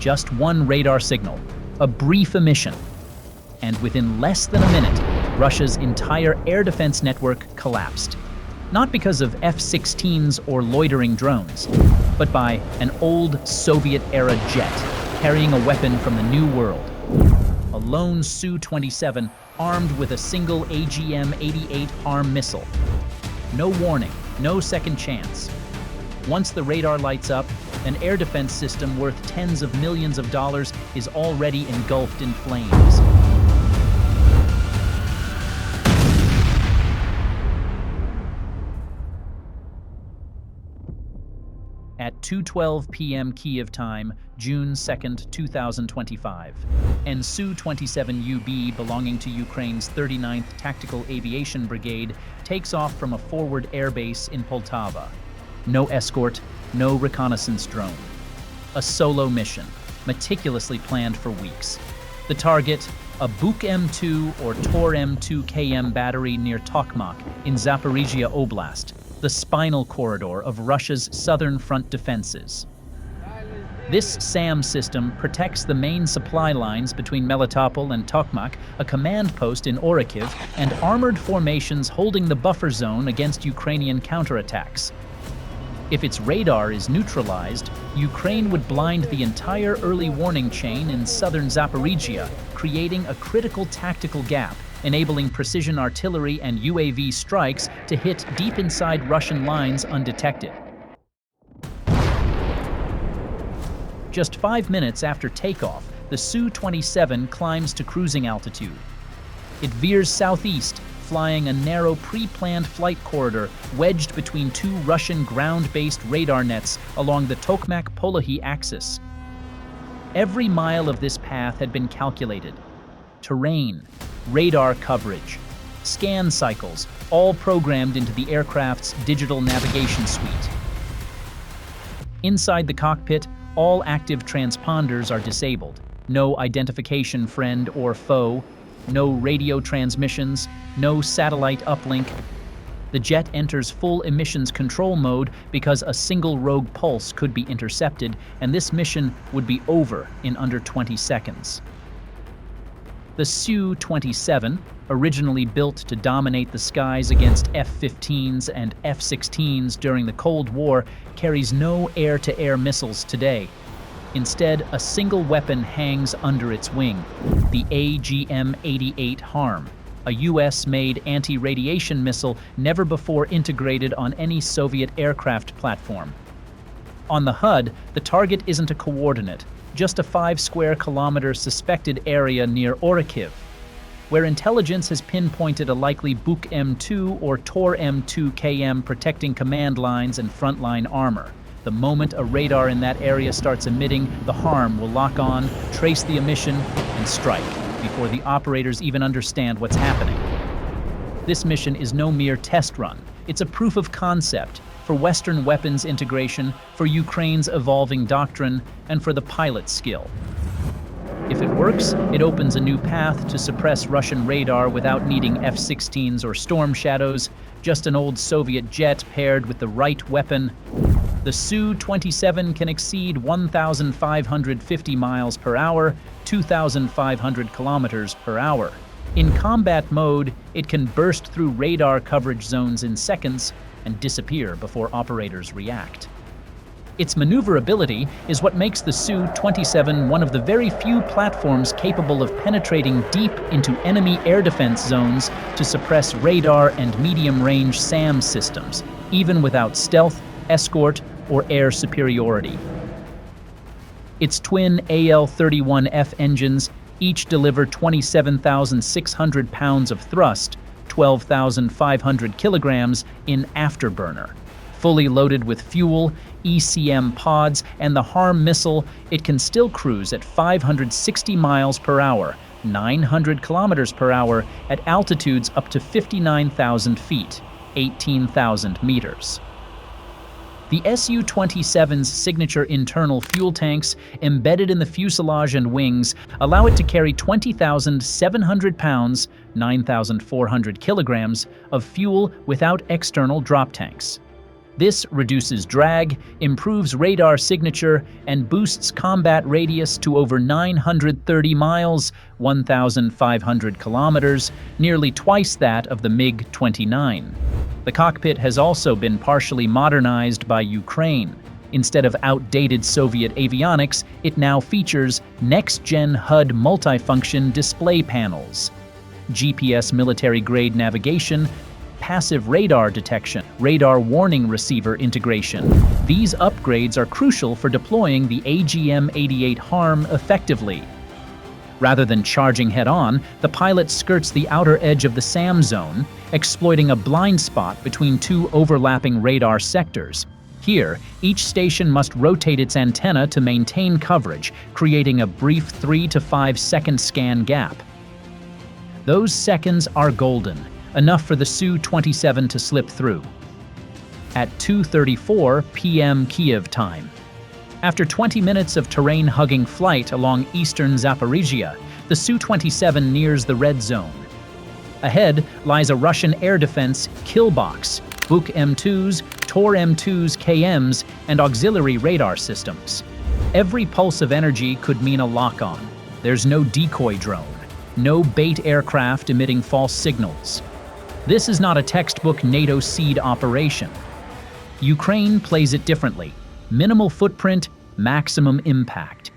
Just one radar signal, a brief emission, and within less than a minute, Russia's entire air defense network collapsed. Not because of F-16s or loitering drones, but by an old Soviet-era jet carrying a weapon from the New World. A lone Su-27 armed with a single AGM-88 HARM missile. No warning, no second chance. Once the radar lights up, an air defense system worth tens of millions of dollars is already engulfed in flames. At 2:12 p.m. Kiev time, June 2, 2025, an Su-27 belonging to Ukraine's 39th Tactical Aviation Brigade takes off from a forward airbase in Poltava. No escort, no reconnaissance drone. A solo mission, meticulously planned for weeks. The target, a Buk M2 or Tor M2 KM battery near Tokmak in Zaporizhia Oblast, the spinal corridor of Russia's southern front defenses. This SAM system protects the main supply lines between Melitopol and Tokmak, a command post in Orikhiv, and armored formations holding the buffer zone against Ukrainian counterattacks. If its radar is neutralized, Ukraine would blind the entire early warning chain in southern Zaporizhia, creating a critical tactical gap, enabling precision artillery and UAV strikes to hit deep inside Russian lines undetected. Just 5 minutes after takeoff, the Su-27 climbs to cruising altitude. It veers southeast, flying a narrow pre-planned flight corridor wedged between two Russian ground-based radar nets along the Tokmak-Polohi axis. Every mile of this path had been calculated. Terrain, radar coverage, scan cycles, all programmed into the aircraft's digital navigation suite. Inside the cockpit, all active transponders are disabled. No identification friend or foe, no radio transmissions, no satellite uplink. The jet enters full emissions control mode because a single rogue pulse could be intercepted, and this mission would be over in under 20 seconds. The Su-27, originally built to dominate the skies against F-15s and F-16s during the Cold War, carries no air-to-air missiles today. Instead, a single weapon hangs under its wing, the AGM-88 HARM, a US-made anti-radiation missile never before integrated on any Soviet aircraft platform. On the HUD, the target isn't a coordinate, just a 5 square kilometer suspected area near Orikhiv, where intelligence has pinpointed a likely Buk M2 or Tor M2 KM protecting command lines and frontline armor. The moment a radar in that area starts emitting, the HARM will lock on, trace the emission, and strike before the operators even understand what's happening. This mission is no mere test run. It's a proof of concept for Western weapons integration, for Ukraine's evolving doctrine, and for the pilot's skill. If it works, it opens a new path to suppress Russian radar without needing F-16s or Storm Shadows, just an old Soviet jet paired with the right weapon. The Su-27 can exceed 1,550 miles per hour, 2,500 kilometers per hour. In combat mode, it can burst through radar coverage zones in seconds and disappear before operators react. Its maneuverability is what makes the Su-27 one of the very few platforms capable of penetrating deep into enemy air defense zones to suppress radar and medium-range SAM systems, even without stealth, escort, or air superiority. Its twin AL-31F engines each deliver 27,600 pounds of thrust, 12,500 kilograms in afterburner. Fully loaded with fuel, ECM pods, and the HARM missile, it can still cruise at 560 miles per hour, 900 kilometers per hour, at altitudes up to 59,000 feet, 18,000 meters. The Su-27's signature internal fuel tanks, embedded in the fuselage and wings, allow it to carry 20,700 pounds, 9,400 kilograms, of fuel without external drop tanks. This reduces drag, improves radar signature, and boosts combat radius to over 930 miles, 1,500 kilometers, nearly twice that of the MiG-29. The cockpit has also been partially modernized by Ukraine. Instead of outdated Soviet avionics, it now features next-gen HUD multifunction display panels, GPS military-grade navigation, passive radar detection, radar warning receiver integration. These upgrades are crucial for deploying the AGM-88 HARM effectively. Rather than charging head-on, the pilot skirts the outer edge of the SAM zone, exploiting a blind spot between two overlapping radar sectors. Here, each station must rotate its antenna to maintain coverage, creating a brief 3 to 5 second scan gap. Those seconds are golden, enough for the Su-27 to slip through. At 2:34 p.m. Kiev time. After 20 minutes of terrain-hugging flight along eastern Zaporizhia, the Su-27 nears the red zone. Ahead lies a Russian air defense kill box, Buk M2s, Tor M2s, KMs, and auxiliary radar systems. Every pulse of energy could mean a lock-on. There's no decoy drone, no bait aircraft emitting false signals. This is not a textbook NATO SEAD operation. Ukraine plays it differently. Minimal footprint, maximum impact.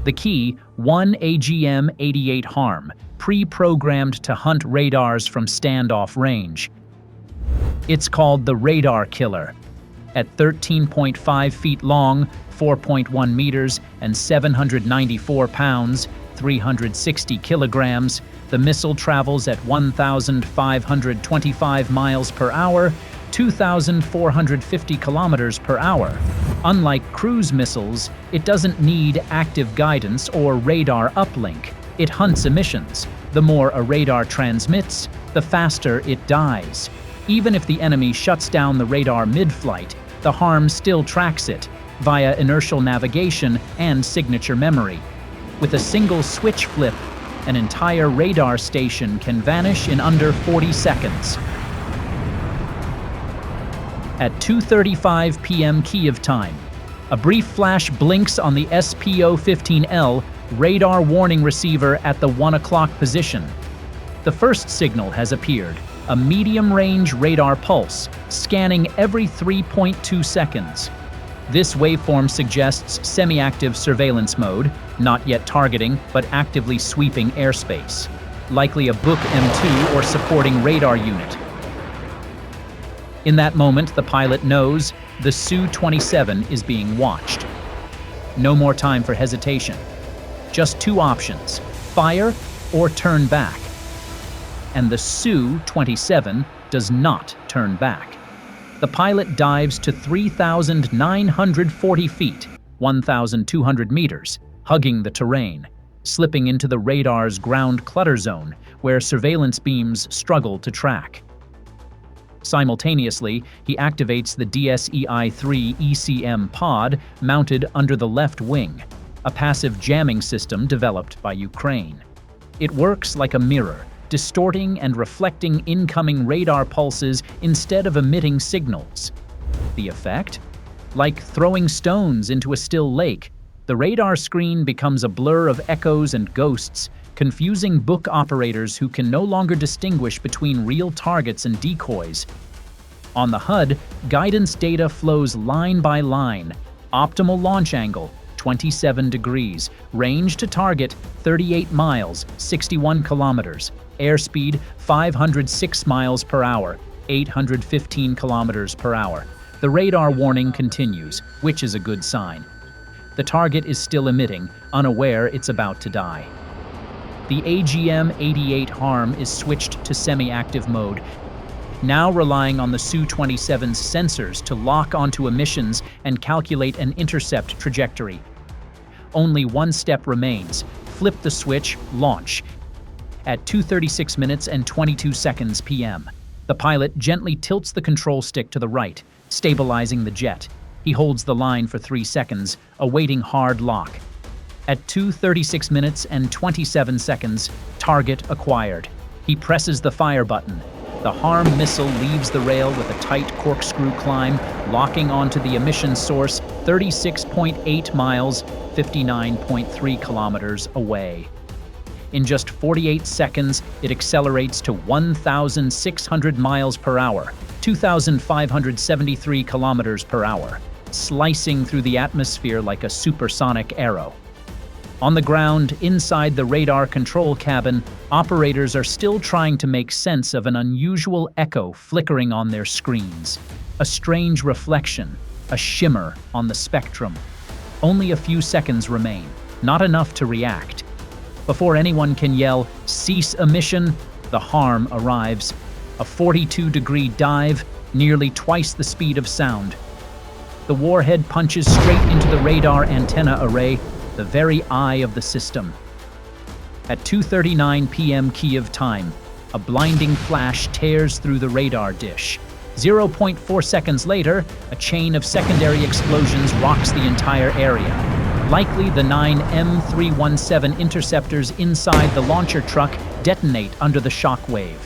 The key, one AGM-88 HARM, pre-programmed to hunt radars from standoff range. It's called the Radar Killer. At 13.5 feet long, 4.1 meters, and 794 pounds, 360 kilograms, the missile travels at 1,525 miles per hour, 2,450 kilometers per hour. Unlike cruise missiles, it doesn't need active guidance or radar uplink. It hunts emissions. The more a radar transmits, the faster it dies. Even if the enemy shuts down the radar mid-flight, the HARM still tracks it via inertial navigation and signature memory. With a single switch flip, an entire radar station can vanish in under 40 seconds. At 2:35 p.m. Kiev time, a brief flash blinks on the SPO-15L radar warning receiver at the 1 o'clock position. The first signal has appeared, a medium-range radar pulse, scanning every 3.2 seconds. This waveform suggests semi-active surveillance mode, not yet targeting, but actively sweeping airspace. Likely a Buk M2 or supporting radar unit. In that moment, the pilot knows the Su-27 is being watched. No more time for hesitation. Just two options, fire or turn back. And the Su-27 does not turn back. The pilot dives to 3,940 feet, 1,200 meters, hugging the terrain, slipping into the radar's ground clutter zone, where surveillance beams struggle to track. Simultaneously, he activates the DSEI-3 ECM pod mounted under the left wing, a passive jamming system developed by Ukraine. It works like a mirror, distorting and reflecting incoming radar pulses instead of emitting signals. The effect? Like throwing stones into a still lake, the radar screen becomes a blur of echoes and ghosts, confusing Buk operators who can no longer distinguish between real targets and decoys. On the HUD, guidance data flows line by line. Optimal launch angle, 27 degrees. Range to target, 38 miles, 61 kilometers. Airspeed, 506 miles per hour, 815 kilometers per hour. The radar warning continues, which is a good sign. The target is still emitting, unaware it's about to die. The AGM-88 HARM is switched to semi-active mode, now relying on the Su-27's sensors to lock onto emissions and calculate an intercept trajectory. Only one step remains: flip the switch, launch. At 2:36 minutes and 22 seconds p.m., the pilot gently tilts the control stick to the right, stabilizing the jet. He holds the line for 3 seconds, awaiting hard lock. At 2:36 minutes and 27 seconds, target acquired. He presses the fire button. the HARM missile leaves the rail with a tight corkscrew climb, locking onto the emission source 36.8 miles, 59.3 kilometers away. In just 48 seconds, it accelerates to 1,600 miles per hour, 2,573 kilometers per hour, slicing through the atmosphere like a supersonic arrow. On the ground, inside the radar control cabin, operators are still trying to make sense of an unusual echo flickering on their screens. A strange reflection, a shimmer on the spectrum. Only a few seconds remain, not enough to react. Before anyone can yell, "Cease emission," the HARM arrives. A 42-degree dive, nearly twice the speed of sound. The warhead punches straight into the radar antenna array, the very eye of the system. At 2:39 p.m. Kyiv time, a blinding flash tears through the radar dish. 0.4 seconds later, a chain of secondary explosions rocks the entire area. Likely, the 9 M317 interceptors inside the launcher truck detonate under the shock wave.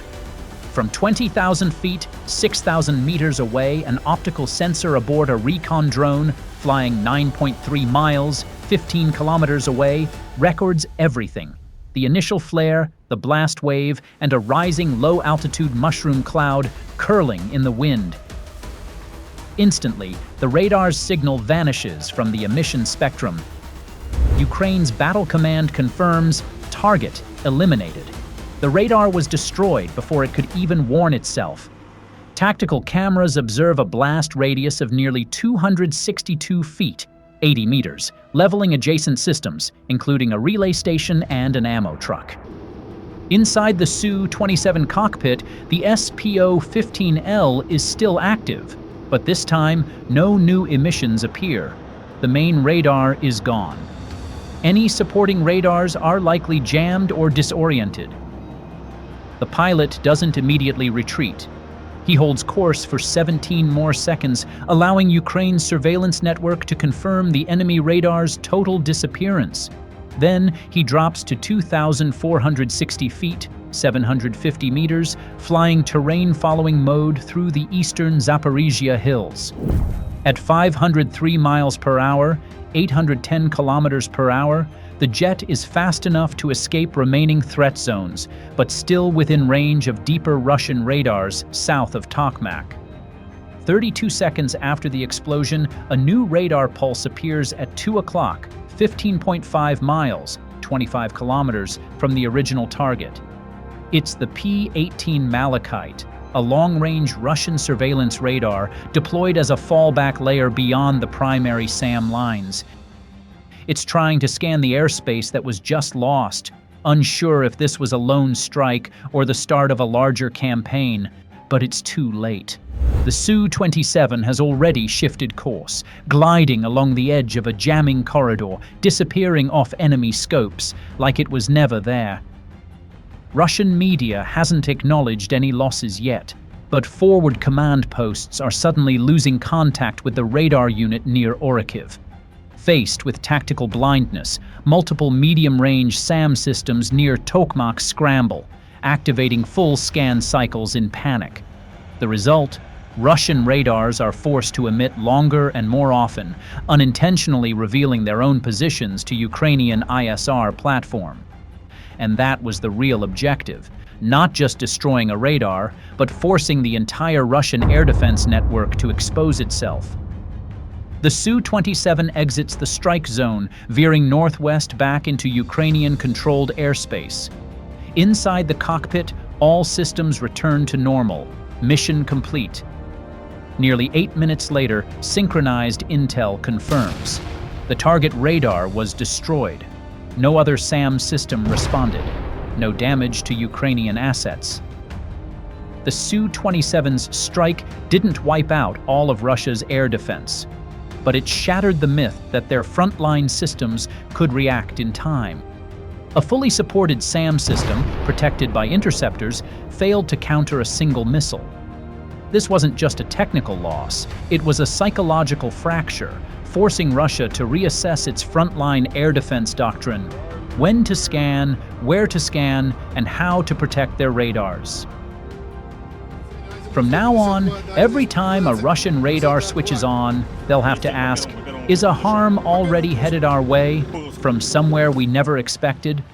From 20,000 feet, 6,000 meters away, an optical sensor aboard a recon drone, flying 9.3 miles, 15 kilometers away, records everything. The initial flare, the blast wave, and a rising low-altitude mushroom cloud curling in the wind. Instantly, the radar's signal vanishes from the emission spectrum. Ukraine's battle command confirms, target eliminated. The radar was destroyed before it could even warn itself. Tactical cameras observe a blast radius of nearly 262 feet, 80 meters, leveling adjacent systems, including a relay station and an ammo truck. Inside the Su-27 cockpit, the SPO-15L is still active, but this time, no new emissions appear. The main radar is gone. Any supporting radars are likely jammed or disoriented. The pilot doesn't immediately retreat. He holds course for 17 more seconds, allowing Ukraine's surveillance network to confirm the enemy radar's total disappearance. Then he drops to 2,460 feet, 750 meters, flying terrain-following mode through the eastern Zaporizhia hills. At 503 miles per hour, 810 kilometers per hour, the jet is fast enough to escape remaining threat zones, but still within range of deeper Russian radars south of Tokmak. 32 seconds after the explosion, a new radar pulse appears at 2 o'clock, 15.5 miles, 25 kilometers from the original target. It's the P-18 Malachite, a long-range Russian surveillance radar deployed as a fallback layer beyond the primary SAM lines. It's trying to scan the airspace that was just lost, unsure if this was a lone strike or the start of a larger campaign, but it's too late. The Su-27 has already shifted course, gliding along the edge of a jamming corridor, disappearing off enemy scopes like it was never there. Russian media hasn't acknowledged any losses yet, but forward command posts are suddenly losing contact with the radar unit near Orikhiv. Faced with tactical blindness, multiple medium-range SAM systems near Tokmak scramble, activating full scan cycles in panic. The result? Russian radars are forced to emit longer and more often, unintentionally revealing their own positions to Ukrainian ISR platform. And that was the real objective, not just destroying a radar, but forcing the entire Russian air defense network to expose itself. The Su-27 exits the strike zone, veering northwest back into Ukrainian-controlled airspace. Inside the cockpit, all systems return to normal. Mission complete. Nearly 8 minutes later, synchronized intel confirms. The target radar was destroyed. No other SAM system responded. No damage to Ukrainian assets. The Su-27's strike didn't wipe out all of Russia's air defense, but it shattered the myth that their frontline systems could react in time. A fully supported SAM system, protected by interceptors, failed to counter a single missile. This wasn't just a technical loss, it was a psychological fracture, forcing Russia to reassess its frontline air defense doctrine: when to scan, where to scan, and how to protect their radars. From now on, every time a Russian radar switches on, they'll have to ask, is a harm already headed our way from somewhere we never expected?